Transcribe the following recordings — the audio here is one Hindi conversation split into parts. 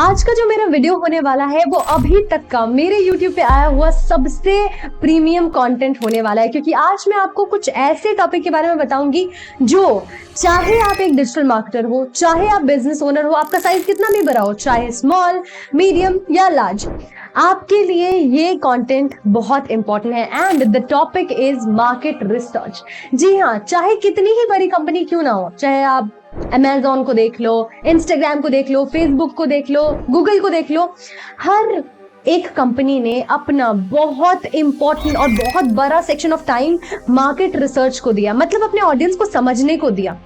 आज का जो मेरा वीडियो होने वाला है वो अभी तक का मेरे YouTube पे आया हुआ सबसे प्रीमियम कंटेंट होने वाला है, क्योंकि आज मैं आपको कुछ ऐसे टॉपिक के बारे में बताऊंगी जो चाहे आप एक डिजिटल मार्केटर हो, चाहे आप बिजनेस ओनर हो, आपका साइज कितना भी बड़ा हो, चाहे स्मॉल, मीडियम या लार्ज, आपके लिए ये कंटेंट बहुत इंपॉर्टेंट है। And the topic is market research. जी हाँ, चाहे कितनी ही बड़ी कंपनी क्यों ना हो, चाहे आप अमेज़न को देख लो, इंस्टाग्राम को देख लो, फेसबुक को देख लो, गूगल को देख लो, हर एक कंपनी ने अपना बहुत इंपॉर्टेंट और बहुत बड़ा section of time market research को दिया, मतलब अपने ऑडियंस को समझने को दिया।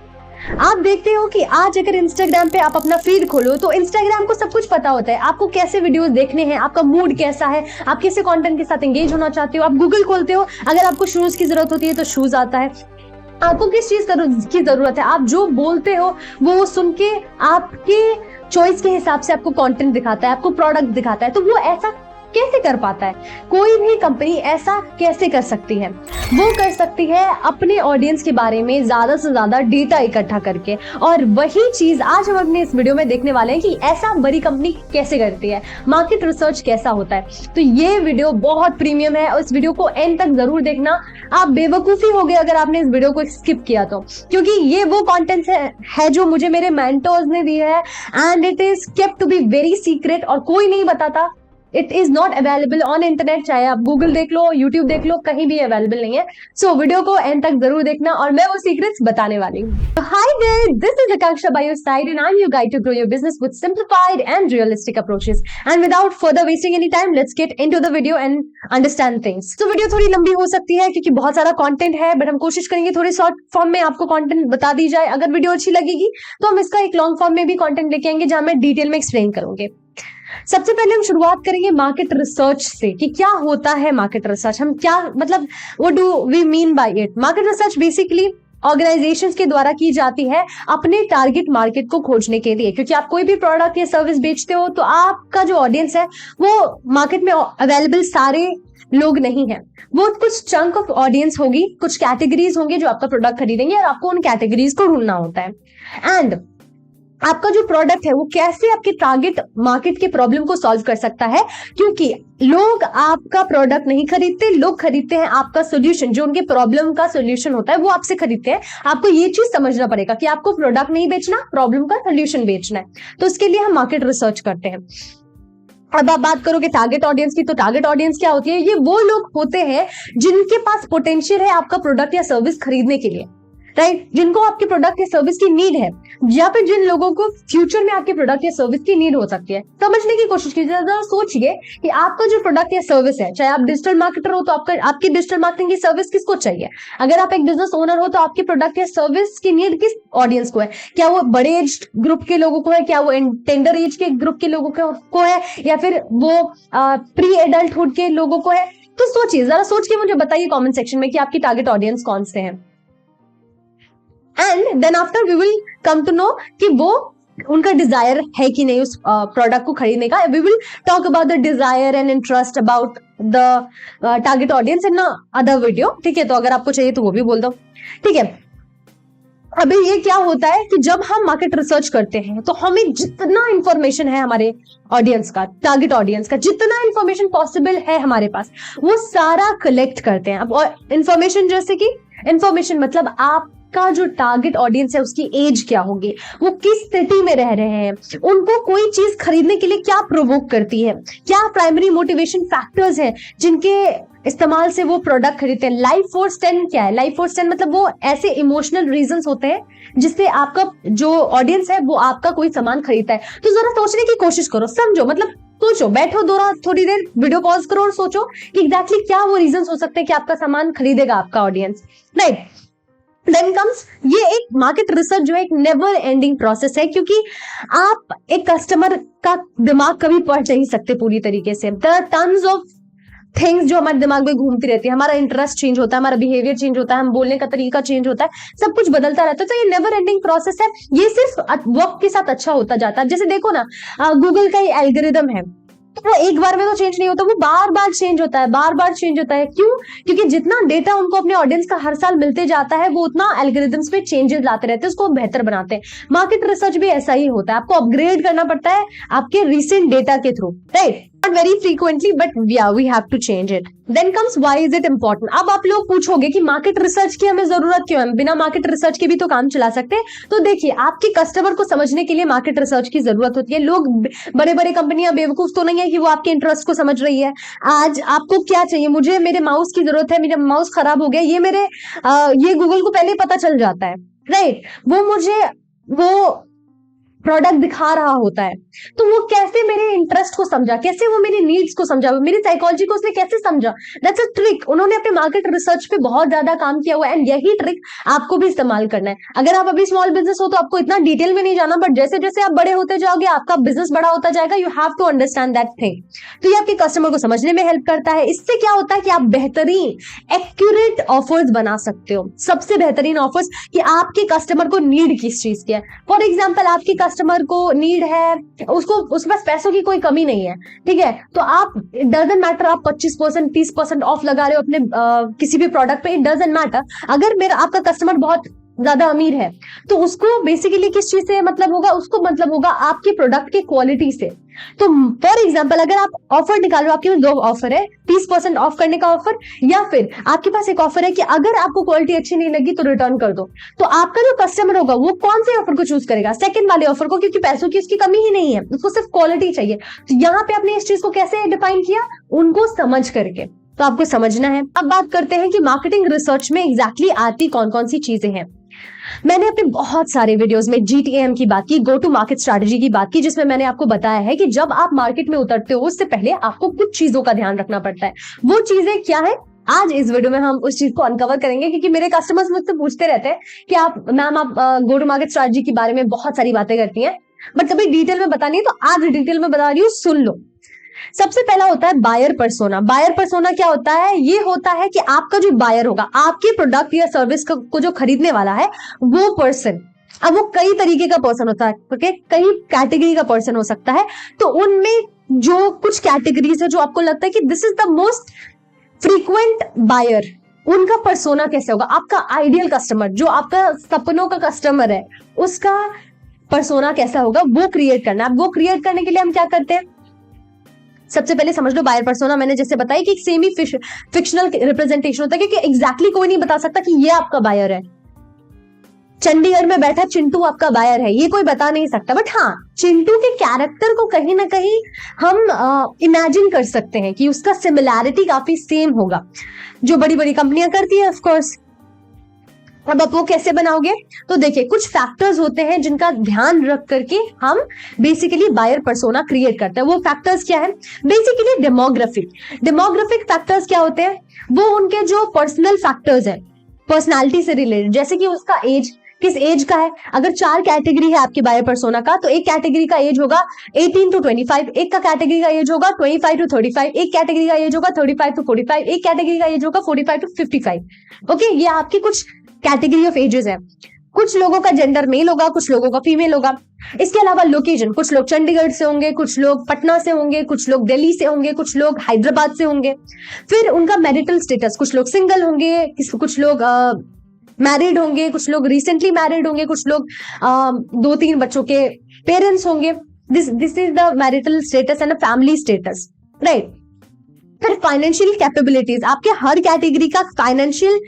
आप देखते हो कि आज अगर इंस्टाग्राम पे आप अपना फीड खोलो तो इंस्टाग्राम को सब कुछ पता होता है, आपको कैसे वीडियोस देखने हैं, आपका मूड कैसा है, आप कैसे कंटेंट के साथ एंगेज होना चाहते हो। आप गूगल खोलते हो, अगर आपको शूज की जरूरत होती है तो शूज आता है, आपको किस चीज की जरूरत है, आप जो बोलते हो वो सुन के आपके चॉइस के हिसाब से आपको कंटेंट दिखाता है, आपको प्रोडक्ट दिखाता है। तो वो ऐसा कैसे कर पाता है? कोई भी कंपनी ऐसा कैसे कर सकती है? वो कर सकती है अपने ऑडियंस के बारे में ज्यादा से ज्यादा डेटा इकट्ठा करके। और वही चीज आज हम अपने इस वीडियो में देखने वाले हैं कि ऐसा बड़ी कंपनी कैसे करती है, मार्केट रिसर्च कैसा होता है। तो ये वीडियो बहुत प्रीमियम है और इस वीडियो को एंड तक जरूर देखना। आप बेवकूफी हो गए अगर आपने इस वीडियो को स्किप किया तो, क्योंकि ये वो कंटेंट है जो मुझे मेरे मेंटर्स ने दिए है and it is kept to be very secret और कोई नहीं बताता। It is not available on internet, चाहे आप गूगल देख लो, यूट्यूब देख लो, कहीं भी अवेलेबल नहीं है। सो वीडियो को एंड तक जरूर देखना और मैं वो सीक्रेट्स बताने वाली हूँ। Hi there, this is Akanksha by your side and I am your guide to grow your business with simplified and realistic approaches. And without further wasting any time, let's get into the video and understand things. तो वीडियो थोड़ी लंबी हो सकती है क्योंकि बहुत सारा कंटेंट है, बट हम कोशिश करेंगे थोड़ी शॉर्ट फॉर्म में आपको कंटेंट बता दी जाए। अगर वीडियो अच्छी लगेगी तो हम इसका एक लॉन्ग फॉर्म में भी कंटेंट लेके आएंगे जहां मैं डिटेल में एक्सप्लेन करूंगे। सबसे पहले हम शुरुआत करेंगे मार्केट रिसर्च से कि क्या होता है मार्केट रिसर्च, हम क्या मतलब what do we mean by it. Market research basically organisations के द्वारा की जाती है अपने टारगेट मार्केट को खोजने के लिए, क्योंकि आप कोई भी प्रोडक्ट या सर्विस बेचते हो तो आपका जो ऑडियंस है वो मार्केट में अवेलेबल सारे लोग नहीं है, वो कुछ चंक ऑफ ऑडियंस होगी, कुछ कैटेगरीज होंगे जो आपका प्रोडक्ट खरीदेंगे और आपको उन कैटेगरीज को ढूंढना होता है। एंड आपका जो प्रोडक्ट है वो कैसे आपके टारगेट मार्केट के प्रॉब्लम को सॉल्व कर सकता है, क्योंकि लोग आपका प्रोडक्ट नहीं खरीदते, लोग खरीदते हैं आपका सोल्यूशन, जो उनके प्रॉब्लम का सोल्यूशन होता है वो आपसे खरीदते हैं। आपको ये चीज समझना पड़ेगा कि आपको प्रोडक्ट नहीं बेचना, प्रॉब्लम का सोल्यूशन बेचना है। तो उसके लिए हम मार्केट रिसर्च करते हैं। अब आप बात करोगे टारगेट ऑडियंस की, तो टारगेट ऑडियंस क्या होती है? ये वो लोग होते हैं जिनके पास पोटेंशियल है आपका प्रोडक्ट या सर्विस खरीदने के लिए, राइट, जिनको आपके प्रोडक्ट या सर्विस की नीड है, या फिर जिन लोगों को फ्यूचर में आपके प्रोडक्ट या सर्विस की नीड हो सकती है। समझने की कोशिश कीजिए, जरा सोचिए कि आपका जो प्रोडक्ट या सर्विस है, चाहे आप डिजिटल मार्केटर हो तो आपकी डिजिटल मार्केटिंग की सर्विस किसको चाहिए? अगर आप एक बिजनेस ओनर हो तो आपके प्रोडक्ट या सर्विस की नीड किस ऑडियंस को है? क्या वो बड़े एज ग्रुप के लोगों को है, क्या वो टेंडर एज के ग्रुप के लोगों को है, या फिर वो प्री एडल्टहुड के लोगों को है? तो सोचिए, जरा सोच के मुझे बताइए कॉमेंट सेक्शन में कि आपकी टारगेट ऑडियंस कौन से हैं। And then after we will come to know कि वो उनका डिजायर है कि नहीं उस प्रोडक्ट को खरीदने का। We will talk about the desire and interest about the target audience in other video, ठीक है? तो अगर आपको चाहिए तो वो भी बोल दो, ठीक है? अभी ये क्या होता है कि जब हम मार्केट रिसर्च करते हैं तो हमें जितना इंफॉर्मेशन है हमारे ऑडियंस का, टारगेट ऑडियंस का, जितना इंफॉर्मेशन पॉसिबल है हमारे पास, वो सारा कलेक्ट करते हैं। अब इंफॉर्मेशन जैसे कि इंफॉर्मेशन मतलब आपका जो टारगेट ऑडियंस है उसकी एज क्या होगी, वो किस सिटी में रह रहे हैं, उनको कोई चीज खरीदने के लिए क्या प्रोवोक करती है, क्या प्राइमरी मोटिवेशन फैक्टर्स हैं जिनके इस्तेमाल से वो प्रोडक्ट खरीदते हैं। लाइफ फोर्स 10 क्या है? लाइफ फोर्स 10 मतलब वो ऐसे इमोशनल रीजंस होते हैं जिससे आपका जो ऑडियंस है वो आपका कोई सामान खरीदता है। तो जरा सोचने की कोशिश करो, समझो, मतलब सोचो, बैठो थोड़ी देर, वीडियो पॉज करो और सोचो कि एग्जैक्टली क्या वो रीजंस हो सकते हैं कि आपका सामान खरीदेगा आपका ऑडियंस, राइट? देन कम्स ये एक मार्केट रिसर्च जो है एक नेवर एंडिंग प्रोसेस है, क्योंकि आप एक कस्टमर का दिमाग कभी पढ़ नहीं सकते पूरी तरीके से। There are tons of things जो हमारे दिमाग में घूमती रहती है, हमारा इंटरेस्ट चेंज होता है, हमारा बिहेवियर चेंज होता है, हम बोलने का तरीका चेंज होता है, सब कुछ बदलता रहता है। तो ये नेवर एंडिंग प्रोसेस है, ये सिर्फ वक्त के साथ अच्छा होता जाता है। जैसे देखो ना, गूगल का एल्गोरिदम है, तो वो एक बार में तो चेंज नहीं होता, वो बार बार चेंज होता है, बार बार चेंज होता है। क्यों? क्योंकि जितना डेटा उनको अपने ऑडियंस का हर साल मिलते जाता है, वो उतना एल्गोरिथम्स में चेंजेस लाते रहते हैं, उसको बेहतर बनाते हैं। मार्केट रिसर्च भी ऐसा ही होता है, आपको अपग्रेड करना पड़ता है आपके रिसेंट डेटा के through, right? Not very frequently, but yeah, we have to change it. Then comes why is it important? अब आप लोग पूछोगे कि मार्केट रिसर्च की हमें जरूरत क्यों है, बिना मार्केट रिसर्च के भी तो काम चला सकते हैं। तो देखिए, आपके कस्टमर को समझने के लिए मार्केट रिसर्च की जरूरत होती है। लोग, बड़े बड़े कंपनियां बेवकूफ तो नहीं है कि वो आपके इंटरेस्ट को समझ रही है। आज आपको क्या चाहिए, मुझे मेरे माउस की जरूरत है, मेरा माउस खराब हो गया, ये गूगल को पहले पता चल जाता है, राइट? वो मुझे वो प्रोडक्ट दिखा रहा होता है, तो वो कैसे मेरे इंटरेस्ट को समझा, कैसे वो मेरी नीड्स को समझा, मेरी साइकोलॉजी को उसने कैसे समझा, दैट्स अ ट्रिक। उन्होंने अपने मार्केट रिसर्च पे बहुत ज्यादा काम किया हुआ है, एंड यही ट्रिक आपको भी इस्तेमाल करना है। अगर आप अभी स्मॉल बिजनेस हो तो आपको इतना डिटेल में नहीं जाना, बट जैसे जैसे आप बड़े होते जाओगे, आपका बिजनेस बड़ा होता जाएगा, you have to understand that thing. तो ये आपके कस्टमर को समझने में हेल्प करता है। इससे क्या होता है कि आप बेहतरीन एक्यूरेट ऑफर्स बना सकते हो, सबसे बेहतरीन ऑफर्स, कि आपके कस्टमर को नीड किस चीज की है। फॉर एग्जाम्पल, आपके कस्टमर को नीड है, उसके पास पैसों की कोई कमी नहीं है, ठीक है, तो आप, इट डजंट मैटर आप 25% 30% ऑफ लगा रहे हो अपने किसी भी प्रोडक्ट पे, इट डजंट मैटर। अगर आपका कस्टमर बहुत ज्यादा अमीर है, तो उसको बेसिकली किस चीज से मतलब होगा, उसको मतलब होगा आपके प्रोडक्ट की क्वालिटी से। तो फॉर एग्जाम्पल, अगर आप ऑफर निकाल रहे हो, आपके पास दो ऑफर है, 30% ऑफ करने का ऑफर, या फिर आपके पास एक ऑफर है कि अगर आपको क्वालिटी अच्छी नहीं लगी तो रिटर्न कर दो। तो आपका जो कस्टमर होगा वो कौन से ऑफर को चूज करेगा? सेकंड वाले ऑफर को, क्योंकि पैसों की उसकी कमी ही नहीं है, उसको सिर्फ क्वालिटी चाहिए। तो यहाँ पे आपने इस चीज को कैसे डिफाइन किया? उनको समझ करके। तो आपको समझना है। अब बात करते हैं कि मार्केटिंग रिसर्च में एग्जैक्टली आती कौन कौन सी चीजें हैं। मैंने अपने बहुत सारे वीडियोस में GTM की बात की, गो टू मार्केट स्ट्रैटेजी की बात की, जिसमें मैंने आपको बताया है कि जब आप मार्केट में उतरते हो उससे पहले आपको कुछ चीजों का ध्यान रखना पड़ता है। वो चीजें क्या है, आज इस वीडियो में हम उस चीज को अनकवर करेंगे, क्योंकि मेरे कस्टमर्स मुझसे पूछते रहते हैं कि आप गो टू मार्केट स्ट्रैटेजी के बारे में बहुत सारी बातें करती हैं, बट कभी डिटेल में बतानी है, तो आज डिटेल में बता रही हूँ, सुन लो। सबसे पहला होता है बायर पर्सोना। बायर पर्सोना क्या होता है? ये होता है कि आपका जो बायर होगा, आपके प्रोडक्ट या सर्विस को जो खरीदने वाला है, वो पर्सन, अब वो कई तरीके का पर्सन होता है, ओके, कई कैटेगरी का पर्सन हो सकता है। तो उनमें जो कुछ कैटेगरीज है जो आपको लगता है कि this is the most frequent buyer, उनका पर्सोना कैसे होगा? आपका आइडियल कस्टमर, जो आपका सपनों का कस्टमर है, उसका पर्सोना कैसा होगा, वो क्रिएट करना है। वो क्रिएट करने के लिए हम क्या करते हैं? सबसे पहले समझ लो, बायर पर्सोना मैंने जैसे बताया कि एक सेमी फिक्शनल रिप्रेजेंटेशन होता है, क्योंकि एग्जैक्टली कोई नहीं बता सकता कि ये आपका बायर है। चंडीगढ़ में बैठा चिंटू आपका बायर है, ये कोई बता नहीं सकता, बट हाँ, चिंटू के कैरेक्टर को कहीं ना कहीं हम इमेजिन कर सकते हैं कि उसका सिमिलैरिटी काफी सेम होगा, जो बड़ी बड़ी कंपनियां करती है ऑफ कोर्स। अब आप वो कैसे बनाओगे? तो देखिए, कुछ फैक्टर्स होते हैं जिनका ध्यान रख करके हम बेसिकली बायर पर्सोना क्रिएट करते हैं। वो फैक्टर्स क्या है? बेसिकली डेमोग्राफिक फैक्टर्स क्या होते हैं? वो उनके जो पर्सनल फैक्टर्स हैं, पर्सनालिटी से रिलेटेड, जैसे कि उसका एज, किस एज का है। अगर 4 कैटेगरी है आपके बायर पर्सोना का, तो एक कैटेगरी का एज होगा 18 to 25, एक का कैटेगरी का एज होगा 25 to 35, एक कैटेगरी का एज होगा 35 to 45, एक कैटेगरी का एज होगा 45 to 55। ओके, ये आपकी कुछ कैटेगरी ऑफ एजेस है। कुछ लोगों का जेंडर मेल होगा, कुछ लोगों का फीमेल होगा। इसके अलावा लोकेशन, कुछ लोग चंडीगढ़ से होंगे, कुछ लोग पटना से होंगे, कुछ लोग दिल्ली से होंगे, कुछ लोग हैदराबाद से होंगे। फिर उनका मैरिटल स्टेटस, कुछ लोग सिंगल होंगे, कुछ लोग मैरिड होंगे, कुछ लोग रिसेंटली मैरिड होंगे, कुछ लोग 2-3 बच्चों के पेरेंट्स होंगे। This is the marital status and family status, right. फिर फाइनेंशियल कैपेबिलिटीज, आपके हर कैटेगरी का फाइनेंशियल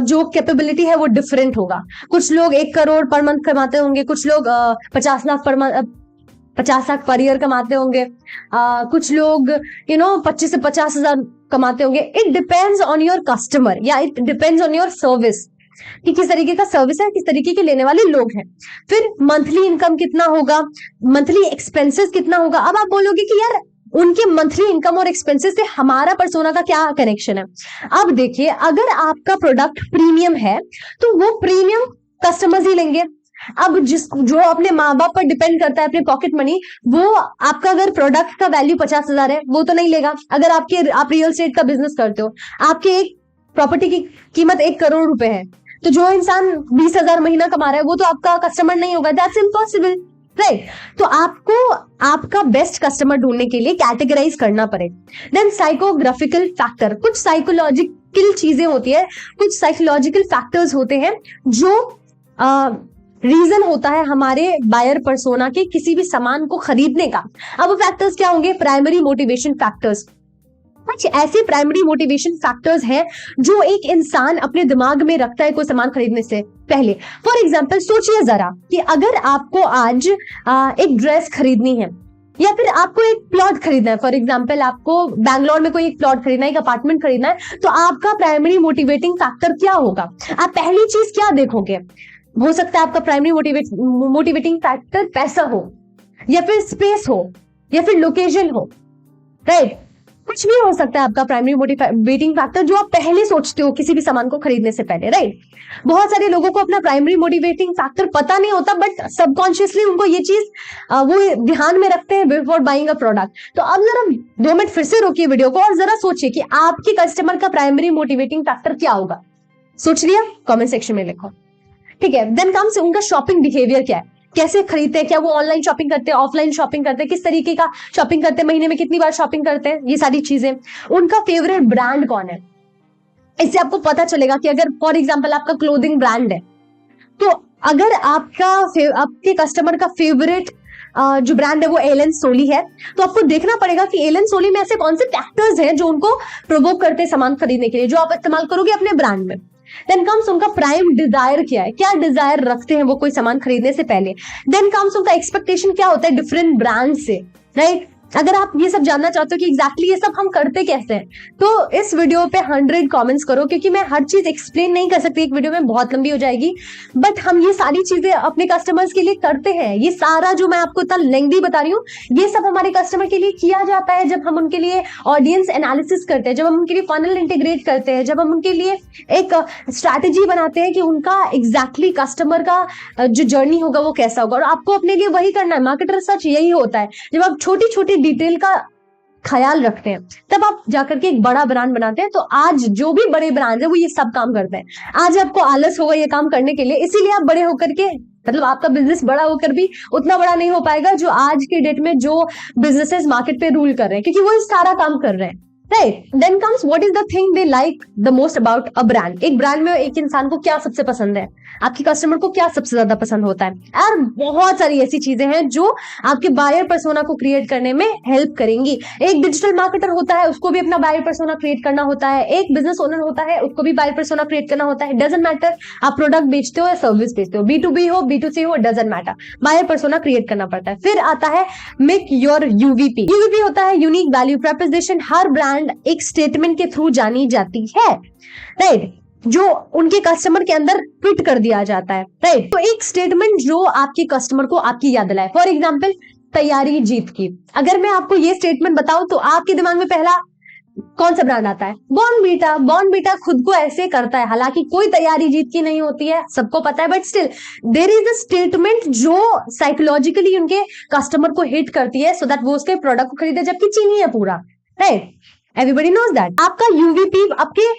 जो कैपेबिलिटी है वो डिफरेंट होगा। कुछ लोग 1 करोड़ पर मंथ कमाते होंगे, कुछ लोग 50 लाख पर ईयर कमाते होंगे, कुछ लोग 25 से 50 हजार कमाते होंगे। It depends on your customer, या it depends on your service, कि किस तरीके का सर्विस है, किस तरीके के लेने वाले लोग हैं। फिर मंथली इनकम कितना होगा, मंथली एक्सपेंसेस कितना होगा। अब आप बोलोगे कि यार, उनके मंथली इनकम और एक्सपेंसेस से हमारा पर्सोना का क्या कनेक्शन है? अब देखिए, अगर आपका प्रोडक्ट प्रीमियम है तो वो प्रीमियम कस्टमर्स ही लेंगे। अब जो अपने माँ बाप पर डिपेंड करता है, अपने पॉकेट मनी, वो आपका अगर प्रोडक्ट का वैल्यू 50,000 है, वो तो नहीं लेगा। अगर आप रियल एस्टेट का बिजनेस करते हो, आपके एक प्रॉपर्टी की कीमत 1 करोड़ रुपए है, तो जो इंसान 20,000 महीना कमा रहा है, वो तो आपका कस्टमर नहीं होगा। That's impossible, right. तो आपको आपका बेस्ट कस्टमर ढूंढने के लिए कैटेगराइज करना पड़ेगा। देन साइकोग्राफिकल फैक्टर, कुछ साइकोलॉजिकल चीजें होती है, कुछ साइकोलॉजिकल फैक्टर्स होते हैं जो रीजन होता है हमारे बायर पर्सोना के किसी भी सामान को खरीदने का। अब वो फैक्टर्स क्या होंगे? Primary motivation factors. कुछ ऐसे प्राइमरी मोटिवेशन फैक्टर्स हैं जो एक इंसान अपने दिमाग में रखता है कोई सामान खरीदने से पहले। फॉर एग्जाम्पल सोचिए जरा कि अगर आपको आज एक ड्रेस खरीदनी है या फिर आपको एक प्लॉट खरीदना है, फॉर एग्जाम्पल आपको बैंगलोर में कोई एक प्लॉट खरीदना है, एक अपार्टमेंट खरीदना है, तो आपका प्राइमरी मोटिवेटिंग फैक्टर क्या होगा? आप पहली चीज क्या देखोगे? हो सकता है आपका प्राइमरी मोटिवेटिंग फैक्टर पैसा हो, या फिर स्पेस हो, या फिर लोकेशन हो, राइट? कुछ भी हो सकता है आपका प्राइमरी मोटिवेटिंग फैक्टर जो आप पहले सोचते हो किसी भी सामान को खरीदने से पहले, राइट? बहुत सारे लोगों को अपना प्राइमरी मोटिवेटिंग फैक्टर पता नहीं होता, बट सबकॉन्शियसली उनको ये चीज वो ध्यान में रखते हैं बिफोर बाइंग अ प्रोडक्ट। तो अब जरा 2 मिनट फिर से रोकिए वीडियो को और जरा सोचिए कि आपके कस्टमर का प्राइमरी मोटिवेटिंग फैक्टर क्या होगा। सोच लिया? कॉमेंट सेक्शन में लिखो, ठीक है? देन कम्स उनका शॉपिंग बिहेवियर क्या है, कैसे खरीदते हैं, क्या वो ऑनलाइन शॉपिंग करते हैं, ऑफलाइन शॉपिंग करते हैं, किस तरीके का शॉपिंग करते हैं, महीने में कितनी बार शॉपिंग करते हैं, ये सारी चीजें। उनका फेवरेट ब्रांड कौन है, इससे आपको पता चलेगा कि अगर फॉर एग्जांपल आपका क्लोथिंग ब्रांड है, तो अगर आपके कस्टमर का फेवरेट जो ब्रांड है वो एलन सोली है, तो आपको देखना पड़ेगा कि एलन सोली में ऐसे कौन से फैक्टर्स हैं जो उनको प्रोवोक करते हैं सामान खरीदने के लिए, जो आप इस्तेमाल करोगे अपने ब्रांड में। देन कम्स उनका प्राइम डिजायर क्या है, क्या डिजायर रखते हैं वो कोई सामान खरीदने से पहले। देन कम्स उनका एक्सपेक्टेशन क्या होता है डिफरेंट ब्रांड से, राइट? अगर आप ये सब जानना चाहते हो कि एग्जैक्टली ये सब हम करते कैसे हैं, तो इस वीडियो पे 100 कमेंट्स करो, क्योंकि मैं हर चीज एक्सप्लेन नहीं कर सकती, एक वीडियो में बहुत लंबी हो जाएगी। बट हम ये सारी चीजें अपने कस्टमर्स के लिए करते हैं। ये सारा जो मैं आपको इतना लेंथी बता रही हूँ, ये सब हमारे कस्टमर के लिए किया जाता है जब हम उनके लिए ऑडियंस एनालिसिस करते हैं, जब हम उनके लिए फनल इंटीग्रेट करते हैं, जब हम उनके लिए एक स्ट्रैटेजी बनाते हैं कि उनका एग्जैक्टली कस्टमर का जो जर्नी होगा वो कैसा होगा। और आपको अपने लिए वही करना है। मार्केटर सच यही होता है, जब आप छोटी छोटी डिटेल का ख्याल रखते हैं तब आप जाकर के एक बड़ा ब्रांड बनाते हैं। तो आज जो भी बड़े ब्रांड है वो ये सब काम करते हैं। आज आपको आलस होगा ये काम करने के लिए, इसीलिए आप बड़े होकर के, मतलब आपका बिजनेस बड़ा होकर भी उतना बड़ा नहीं हो पाएगा जो आज के डेट में जो बिजनेसेस मार्केट पे रूल कर रहे हैं, क्योंकि वो सारा काम कर रहे हैं, right? Then comes what is the thing they like the most about a brand. एक ब्रांड में एक इंसान को क्या सबसे पसंद है, आपके कस्टमर को क्या सबसे ज्यादा पसंद होता है। और बहुत सारी ऐसी चीजें हैं जो आपके बायर पर्सोना को क्रिएट करने में हेल्प करेंगी। एक डिजिटल मार्केटर होता है, उसको भी अपना बायर पर्सोना क्रिएट करना होता है। एक बिजनेस ओनर होता है, उसको भी बायर पर्सोना क्रिएट करना होता है। डजंट मैटर आप प्रोडक्ट बेचते हो या सर्विस बेचते हो, B2B हो B2C हो, doesn't matter, buyer persona create करना पड़ता है। फिर आता है मेक योर यूवीपी। यूवीपी होता है यूनिक वैल्यू प्रोपोजिशन। हर ब्रांड एक स्टेटमेंट के थ्रू जानी जाती है, राइट, जो उनके कस्टमर के अंदर फिट कर दिया जाता है, राइट? तो एक स्टेटमेंट जो आपके कस्टमर को आपकी याद दिलाए। फॉर एग्जांपल तैयारी जीत की। अगर मैं आपको ये स्टेटमेंट बताऊं तो आपके दिमाग में पहला कौन सा ब्रांड आता है? बॉर्नवीटा। बॉर्नवीटा खुद को ऐसे करता है, हालांकि कोई तैयारी जीत की नहीं होती है, सबको पता है, but still there is a statement जो साइकोलॉजिकली उनके कस्टमर को हिट करती है, सो दैट वो उसके प्रोडक्ट को खरीदे, जबकि चीनी है पूरा, राइट? Everybody knows that. आपका यूवीपी आपके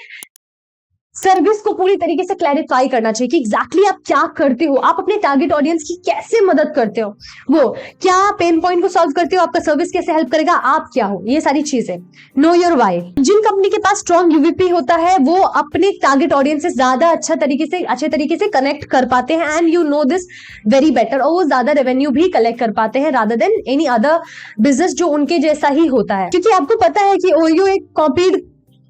सर्विस को पूरी तरीके से क्लैरिफाई करना चाहिए कि एग्जैक्टली आप क्या करते हो, आप अपने टारगेट ऑडियंस की कैसे मदद करते हो, वो क्या पेन पॉइंट को सॉल्व करते हो, आपका सर्विस कैसे हेल्प करेगा, आप क्या हो, ये सारी चीजें। Know your why. जिन कंपनी के पास स्ट्रॉन्ग यूवीपी होता है वो अपने टारगेट ऑडियंस से ज्यादा अच्छे तरीके से कनेक्ट कर पाते हैं, and you know this very better, और वो ज्यादा रेवेन्यू भी कलेक्ट कर पाते हैं rather than any other business जो उनके जैसा ही होता है। क्योंकि आपको पता है कि ओरियो एक कॉपीड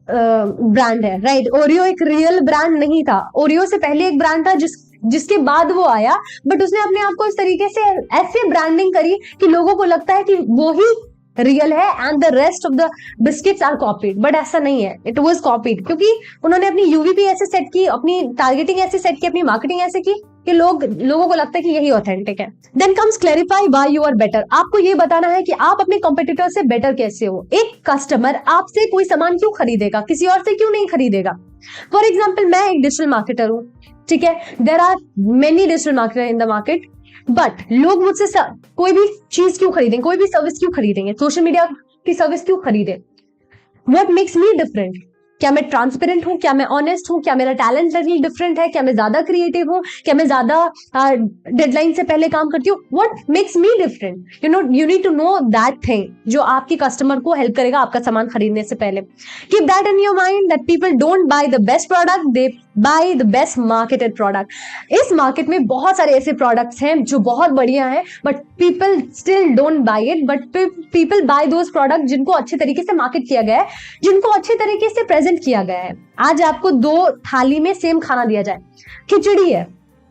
ब्रांड है, राइट? ओरियो एक रियल ब्रांड नहीं था। ओरियो से पहले एक ब्रांड था जिसके बाद वो आया, बट उसने अपने आप को इस तरीके से ऐसे ब्रांडिंग करी कि लोगों को लगता है कि वो ही रियल है and the rest of the biscuits are copied. But ऐसा नहीं है, इट वाज कॉपीड, क्योंकि उन्होंने अपनी यूवीपी ऐसे सेट की, अपनी टारगेटिंग ऐसे सेट की, अपनी मार्केटिंग ऐसे की कि लोगों को लगता है कि यही ऑथेंटिक है। Then comes clarify why you are better. आपको ये बताना है कि आप अपने कॉम्पिटिटर से बेटर कैसे हो। एक कस्टमर आपसे कोई सामान क्यों खरीदेगा, किसी और से क्यों नहीं खरीदेगा? फॉर एग्जाम्पल मैं एक डिजिटल मार्केटर हूँ, ठीक है? There are many digital marketer in the market, but लोग मुझसे कोई भी चीज क्यों खरीदेंगे, कोई भी सर्विस क्यों खरीदेंगे, सोशल मीडिया की सर्विस क्यों खरीदे? What makes me different? क्या मैं ट्रांसपेरेंट हूँ, क्या मैं ऑनेस्ट हूँ, क्या मेरा टैलेंट लेवल डिफरेंट है, क्या मैं ज्यादा क्रिएटिव हूँ, क्या मैं ज्यादा डेडलाइन से पहले काम करती हूँ, what makes me different, you need to know that thing जो आपके कस्टमर को हेल्प करेगा आपका सामान खरीदने से पहले। Keep that in your mind that people don't by the best product, they by the best marketed product. इस मार्केट में बहुत सारे ऐसे प्रोडक्ट्स हैं जो बहुत बढ़िया हैं, but people still don't buy it, but people buy those product जिनको अच्छे तरीके से मार्केट किया गया है, जिनको अच्छे तरीके से प्रेजेंट किया गया है। आज आपको 2 थाली में सेम खाना दिया जाए, खिचड़ी है,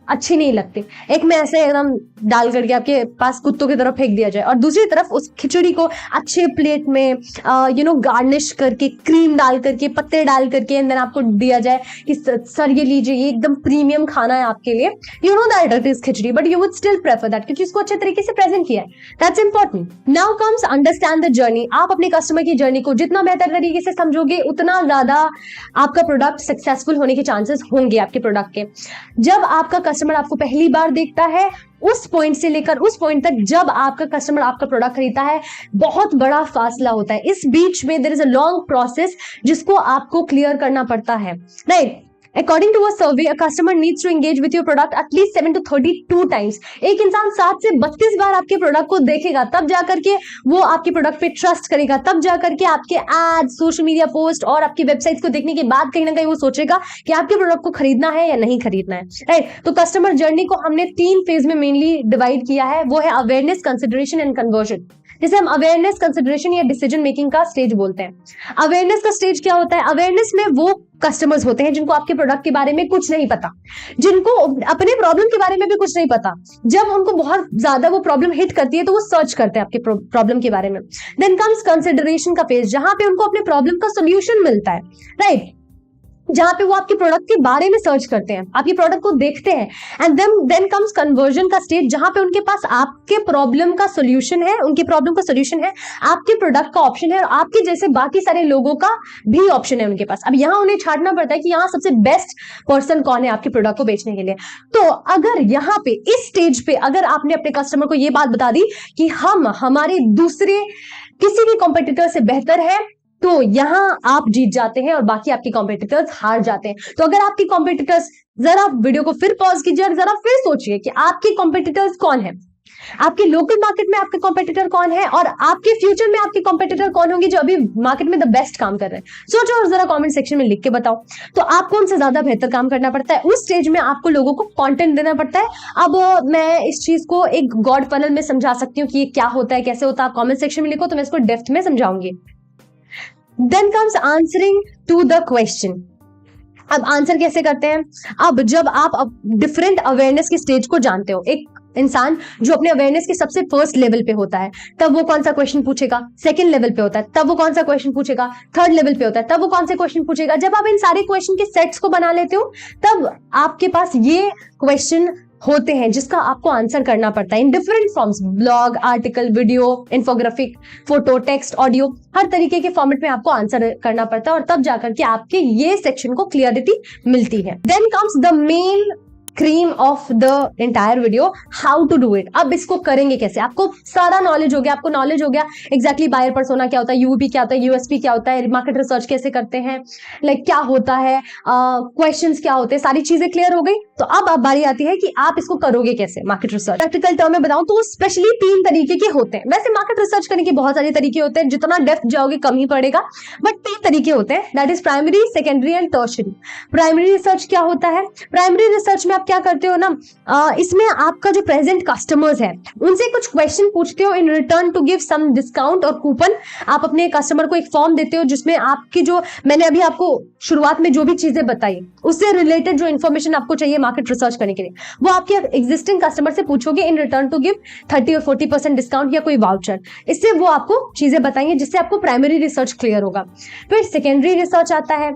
अच्छी नहीं लगती, एक में ऐसे एकदम डाल करके आपके पास कुत्तों की तरफ फेंक दिया जाए, और दूसरी तरफ उस खिचड़ी को अच्छे प्लेट में गार्निश करके, क्रीम डाल करके, पत्ते डाल करके एंड देन आपको दिया जाए कि सर ये लीजिए, ये एकदम प्रीमियम खाना है आपके लिए, you know that it is khichdi, but you would still prefer that क्योंकि इसको अच्छे तरीके से प्रेजेंट किया है। That's important. Now comes understand the journey. आप अपने कस्टमर की जर्नी को जितना बेहतर तरीके से समझोगे उतना ज्यादा आपका प्रोडक्ट सक्सेसफुल होने के चांसेस होंगे आपके प्रोडक्ट के। जब आपका कस्टमर आपको पहली बार देखता है, उस पॉइंट से लेकर उस पॉइंट तक जब आपका कस्टमर आपका प्रोडक्ट खरीदता है, बहुत बड़ा फासला होता है। इस बीच में there is a long process जिसको आपको क्लियर करना पड़ता है, right? According to a survey, a customer needs to engage with your product at least 7 to 32 times. एक इंसान 7 से 32 बार आपके प्रोडक्ट को देखेगा, तब जाकर के वो आपके प्रोडक्ट पे ट्रस्ट करेगा, तब जाकर के आपके एड, सोशल मीडिया पोस्ट और आपकी वेबसाइट को देखने के बाद कहीं ना कहीं वो सोचेगा कि आपके प्रोडक्ट को खरीदना है या नहीं खरीदना है, राइट? तो कस्टमर जर्नी को हमने 3 फेज में मेनली डिवाइड किया है, वो है अवेयरनेस, कंसिडरेशन एंड कन्वर्जन, जिसे हम अवेयरनेस, कंसिडरेशन या डिसीजन मेकिंग का स्टेज बोलते हैं। अवेयरनेस का स्टेज क्या होता है? अवेयरनेस में वो कस्टमर्स होते हैं जिनको आपके प्रोडक्ट के बारे में कुछ नहीं पता, जिनको अपने प्रॉब्लम के बारे में भी कुछ नहीं पता। जब उनको बहुत ज्यादा वो प्रॉब्लम हिट करती है तो वो सर्च करते हैं आपके प्रॉब्लम के बारे में। देन कम्स कंसिडरेशन का फेज, जहां पे उनको अपने प्रॉब्लम का सोल्यूशन मिलता है, राइट? जहां पे वो आपके प्रोडक्ट के बारे में सर्च करते हैं, आपके प्रोडक्ट को देखते हैं। एंड देन कम्स कन्वर्जन का स्टेज, जहां पे उनके पास आपके प्रॉब्लम का सोल्यूशन है, उनके प्रॉब्लम का सोल्यूशन है, आपके प्रोडक्ट का ऑप्शन है और आपके जैसे बाकी सारे लोगों का भी ऑप्शन है उनके पास। अब यहाँ उन्हें छांटना पड़ता है कि यहाँ सबसे बेस्ट पर्सन कौन है आपके प्रोडक्ट को बेचने के लिए। तो अगर यहाँ पे इस स्टेज पे अगर आपने अपने कस्टमर को ये बात बता दी कि हम हमारे दूसरे किसी भी कॉम्पिटिटर से बेहतर है, तो यहां आप जीत जाते हैं और बाकी आपके कॉम्पिटिटर्स हार जाते हैं। तो अगर आपके कॉम्पिटिटर्स, जरा वीडियो को फिर पॉज कीजिए और जरा फिर सोचिए कि आपके कॉम्पिटिटर्स कौन है, आपके लोकल मार्केट में आपके कॉम्पिटिटर कौन है और आपके फ्यूचर में आपके कॉम्पिटिटर कौन होंगे जो अभी मार्केट में द बेस्ट काम कर रहे हैं। सोचो और जरा कमेंट सेक्शन में लिख के बताओ। तो आपको उनसे ज्यादा बेहतर काम करना पड़ता है। उस स्टेज में आपको लोगों को कंटेंट देना पड़ता है। अब मैं इस चीज को एक गॉड फनल में समझा सकती हूँ कि ये क्या होता है, कैसे होता है। आप कॉमेंट सेक्शन में लिखो तो मैं इसको डेप्थ में समझाऊंगी। Then comes answering to the question. अब आंसर कैसे करते हैं? अब जब आप डिफरेंट अवेयरनेस की स्टेज को जानते हो, एक इंसान जो अपने अवेयरनेस के सबसे फर्स्ट लेवल पे होता है तब वो कौन सा क्वेश्चन पूछेगा, सेकंड लेवल पे होता है तब वो कौन सा क्वेश्चन पूछेगा, थर्ड लेवल पे होता है तब वो कौन से क्वेश्चन पूछेगा। जब आप इन सारे क्वेश्चन के सेट्स को बना लेते हो तब आपके पास ये क्वेश्चन होते हैं जिसका आपको आंसर करना पड़ता है in different forms, blog, article, video, infographic, photo, text, audio, हर तरीके के फॉर्मेट में आपको आंसर करना पड़ता है और तब जाकर के आपके ये सेक्शन को क्लियरिटी मिलती है। Then comes the main cream of the entire video, how to do it. अब इसको करेंगे कैसे? आपको सारा नॉलेज हो गया, आपको नॉलेज हो गया एग्जैक्टली बायर पर्सोना क्या होता है, यूवीपी क्या होता है, यूएसपी क्या होता है, मार्केट रिसर्च कैसे करते हैं, लाइक क्या होता है, क्वेश्चंस क्या होते हैं, सारी चीजें क्लियर हो गई। तो अब बारी आती है कि आप इसको करोगे कैसे मार्केट रिसर्च। प्रैक्टिकल टर्म में बताऊं तो स्पेशली 3 तरीके के होते हैं। वैसे मार्केट रिसर्च करने के बहुत सारे तरीके होते हैं, जितना डेप्थ जाओगे कम ही पड़ेगा, बट 3 तरीके होते हैं, that is primary, secondary and tertiary. Primary research क्या होता है? प्राइमरी रिसर्च में आप क्या करते हो ना, इसमें आपका जो प्रेजेंट कस्टमर्स है उनसे कुछ क्वेश्चन पूछते हो in return to give some discount और कूपन। आप अपने कस्टमर को एक फॉर्म देते हो जिसमें आपकी जो मैंने अभी आपको शुरुआत में जो भी चीजें बताई उससे रिलेटेड जो इन्फॉर्मेशन आपको चाहिए मार्केट रिसर्च करने के लिए वो आपके एग्जिस्टिंग कस्टमर से पूछोगे इन रिटर्न टू गिव 30 और 40% डिस्काउंट या कोई वाउचर। इससे वो आपको चीजें बताएंगे जिससे आपको प्राइमरी रिसर्च क्लियर होगा। फिर सेकेंडरी रिसर्च आता है।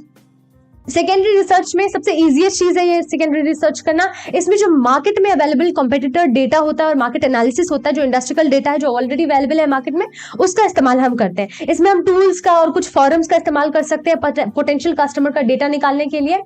सेकेंडरी रिसर्च में सबसे इजीएस्ट चीज है ये सेकेंडरी रिसर्च करना। इसमें जो मार्केट में अवेलेबल कॉम्पिटिटर डेटा होता है और मार्केट एनालिसिस होता है, जो इंडस्ट्रियल डेटा है जो ऑलरेडी अवेलेबल है मार्केट में, उसका इस्तेमाल हम करते हैं। इसमें हम टूल्स का और कुछ फॉरम्स का इस्तेमाल कर सकते हैं पोटेंशियल कस्टमर का डेटा निकालने के लिए।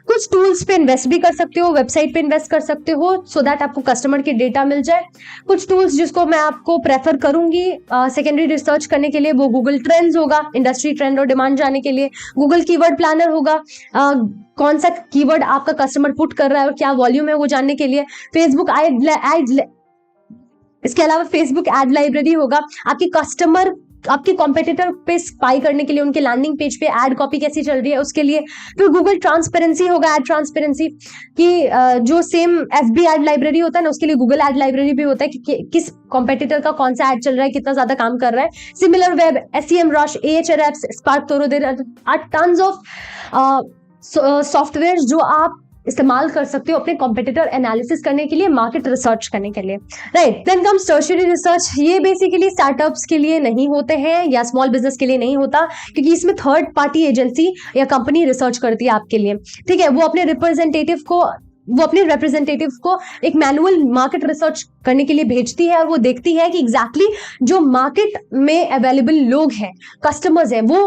कुछ टूल्स पे इन्वेस्ट भी कर सकते हो, वेबसाइट पे इन्वेस्ट कर सकते हो सो दैट आपको कस्टमर की डेटा मिल जाए। कुछ टूल्स जिसको मैं आपको प्रेफर करूंगी सेकेंडरी रिसर्च करने के लिए, वो गूगल ट्रेंड्स होगा इंडस्ट्री ट्रेंड और डिमांड जानने के लिए, गूगल कीवर्ड प्लानर होगा कौन सा कीवर्ड आपका कस्टमर पुट कर रहा है और क्या वॉल्यूम है वो जानने के लिए, फेसबुक एड, इसके अलावा फेसबुक एड लाइब्रेरी होगा आपके कस्टमर आपके कॉम्पिटिटर पे स्पाई करने के लिए, उनके लैंडिंग पेज पे एड कॉपी कैसी चल रही है उसके लिए। फिर गूगल ट्रांसपेरेंसी होगा, एड ट्रांसपेरेंसी की जो सेम एफबी एड लाइब्रेरी होता है ना, उसके लिए गूगल एड लाइब्रेरी भी होता है कि किस कॉम्पिटिटर का कौन सा एड चल रहा है, कितना ज्यादा काम कर रहा है। सिमिलर वेब, SEM रश, Ahrefs, SparkToro, there are tons of software जो आप इस्तेमाल कर सकते हो अपने कॉम्पिटिटर एनालिसिस करने के लिए, मार्केट रिसर्च करने के लिए, right. Then comes tertiary research. ये बेसिकली स्टार्टअप्स के लिए नहीं होते हैं या स्मॉल बिजनेस के लिए नहीं होता, क्योंकि इसमें थर्ड पार्टी एजेंसी या कंपनी रिसर्च करती है आपके लिए, ठीक है। वो अपने रिप्रेजेंटेटिव को एक मैनुअल मार्केट रिसर्च करने के लिए भेजती है और वो देखती है कि एग्जैक्टली जो मार्केट में अवेलेबल लोग हैं, कस्टमर्स हैं, वो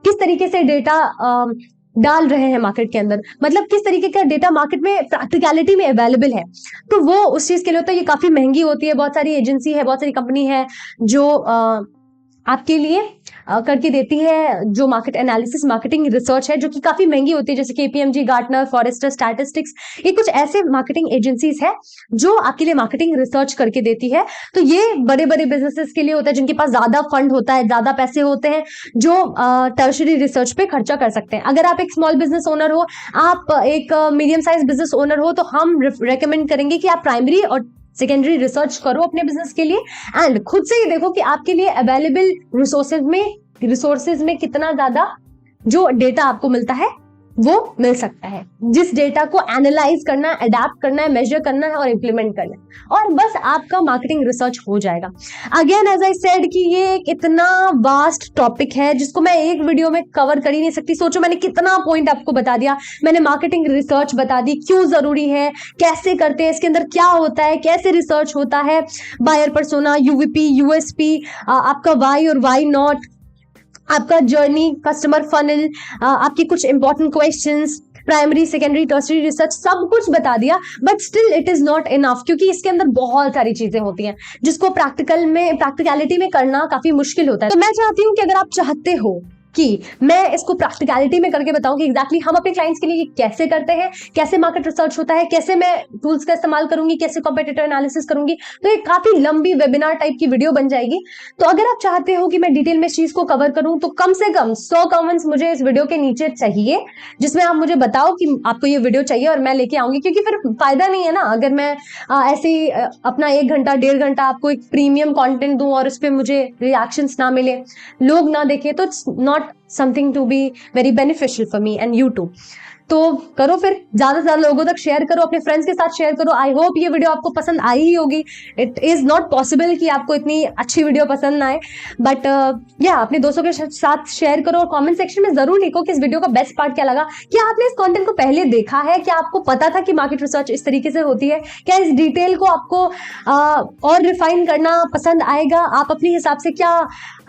किस तरीके से डेटा डाल रहे हैं मार्केट के अंदर, मतलब किस तरीके का डेटा मार्केट में प्रैक्टिकलिटी में अवेलेबल है। तो वो उस चीज के लिए होता है। ये काफी महंगी होती है, बहुत सारी एजेंसी है, बहुत सारी कंपनी है जो आपके लिए करके देती है जो मार्केट एनालिसिस मार्केटिंग रिसर्च है, जो कि काफी महंगी होती है, जैसे KPMG, गार्टनर, फॉरेस्टर स्टैटिस्टिक्स, ये कुछ ऐसे मार्केटिंग एजेंसीज है जो आपके लिए मार्केटिंग रिसर्च करके देती है। तो ये बड़े बड़े बिजनेसेस के लिए होता है जिनके पास ज्यादा फंड होता है, ज्यादा पैसे होते हैं, जो टर्शियरी रिसर्च पे खर्चा कर सकते हैं। अगर आप एक स्मॉल बिजनेस ओनर हो, आप एक मीडियम साइज बिजनेस ओनर हो, तो हम रेकमेंड करेंगे कि आप प्राइमरी और सेकेंडरी रिसर्च करो अपने बिजनेस के लिए एंड खुद से ही देखो कि आपके लिए अवेलेबल रिसोर्सेज में कितना ज्यादा जो डेटा आपको मिलता है वो मिल सकता है, जिस डेटा को एनालाइज करना है, अडेप्ट करना है, मेजर करना है और इंप्लीमेंट करना है, और बस आपका मार्केटिंग रिसर्च हो जाएगा। अगेन एज आई सेड कि ये एक इतना वास्ट टॉपिक है जिसको मैं एक वीडियो में कवर कर ही नहीं सकती। सोचो मैंने कितना पॉइंट आपको बता दिया, मैंने मार्केटिंग रिसर्च बता दी, क्यों जरूरी है, कैसे करते हैं, इसके अंदर क्या होता है, कैसे रिसर्च होता है, बायर पर्सोना, UVP, USP, आपका वाई और वाई नॉट, आपका जर्नी, कस्टमर फनल, आपके कुछ important questions, primary secondary tertiary research, सब कुछ बता दिया। But still it is not enough, क्योंकि इसके अंदर बहुत सारी चीजें होती हैं जिसको प्रैक्टिकलिटी में करना काफी मुश्किल होता है। तो मैं चाहती हूँ कि अगर आप चाहते हो कि मैं इसको प्रैक्टिकलिटी में करके बताऊं कि एग्जैक्टली हम अपने क्लाइंट्स के लिए कैसे करते हैं, कैसे मार्केट रिसर्च होता है, कैसे मैं टूल्स का इस्तेमाल करूंगी, कैसे कॉम्पिटिटर एनालिसिस करूंगी, तो ये काफी लंबी वेबिनार टाइप की वीडियो बन जाएगी। तो अगर आप चाहते हो कि मैं डिटेल में इस चीज को कवर करूं, तो कम से कम 100 कमेंट्स मुझे इस वीडियो के नीचे चाहिए, जिसमें आप मुझे बताओ कि आपको ये वीडियो चाहिए और मैं लेके आऊंगी। क्योंकि फिर फायदा नहीं है ना अगर मैं ऐसे ही अपना 1 घंटा 1.5 घंटा आपको एक प्रीमियम कॉन्टेंट दूं और उस पर मुझे रिएक्शंस ना मिले, लोग ना देखे, तो it's not something to be very beneficial for me and you too। तो करो, फिर ज्यादा से ज्यादा लोगों तक शेयर करो, अपने फ्रेंड्स के साथ शेयर करो। आई होप ये वीडियो आपको पसंद आई ही होगी। इट इज नॉट पॉसिबल कि आपको इतनी अच्छी वीडियो पसंद ना आए, बट या अपने दोस्तों के साथ शेयर करो और कमेंट सेक्शन में जरूर लिखो कि इस वीडियो का बेस्ट पार्ट क्या लगा। क्या आपने इस कंटेंट को पहले देखा है? क्या आपको पता था कि मार्केट रिसर्च इस तरीके से होती है? क्या इस डिटेल को आपको और रिफाइन करना पसंद आएगा? आप अपने हिसाब से क्या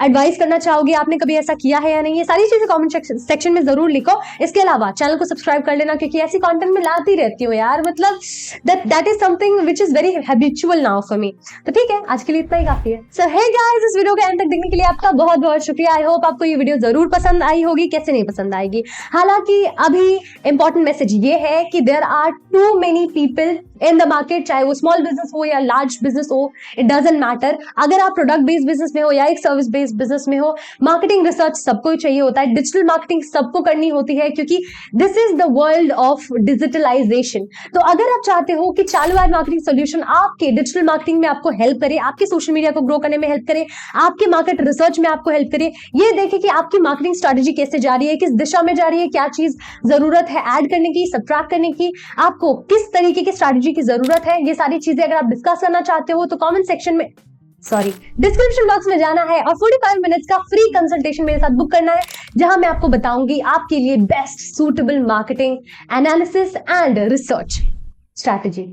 एडवाइस करना चाहोगे? आपने कभी ऐसा किया है या नहीं? ये सारी चीजें कमेंट सेक्शन में जरूर लिखो। इसके अलावा चैनल को सब्सक्राइब कर लेना, क्योंकि ऐसी कंटेंट में लाती रहती हूँ यार, मतलब that is something which is very habitual now for me. तो ठीक है, आज के लिए इतना ही काफी है। सो हे गाइस, इस वीडियो के एंड तक देखने के लिए आपका बहुत बहुत शुक्रिया। आई होप आपको ये वीडियो जरूर पसंद आई होगी। कैसे नहीं पसंद आएगी? हालांकि अभी इंपॉर्टेंट मैसेज ये है कि there are too many people in the market, चाहे वो स्मॉल बिजनेस हो या लार्ज बिजनेस हो, इट डजंट मैटर। अगर आप प्रोडक्ट बेस्ड बिजनेस में हो या एक सर्विस बेस्ड बिजनेस में हो, मार्केटिंग रिसर्च सबको ही चाहिए होता है। डिजिटल मार्केटिंग सबको करनी होती है, क्योंकि this is the world of digitalization. तो अगर आप चाहते हो कि चालू एड मार्केटिंग सोल्यूशन आपके डिजिटल मार्केटिंग में आपको हेल्प करे, आपके सोशल मीडिया को ग्रो करने में हेल्प करे, आपके मार्केट रिसर्च में आपको हेल्प करे, ये देखे कि आपकी मार्केटिंग स्ट्रेटेजी कैसे जा रही है, किस दिशा में जा रही है, क्या चीज जरूरत है ऐड करने की, सब्ट्रैक्ट करने की, आपको किस तरीके की स्ट्रेटेजी की जरूरत है, ये सारी चीजें अगर आप डिस्कस करना चाहते हो तो कमेंट सेक्शन में डिस्क्रिप्शन बॉक्स में जाना है और 45 मिनट्स का फ्री कंसल्टेशन मेरे साथ बुक करना है। जहां मैं आपको बताऊंगी आपके लिए best suitable marketing analysis and research strategy.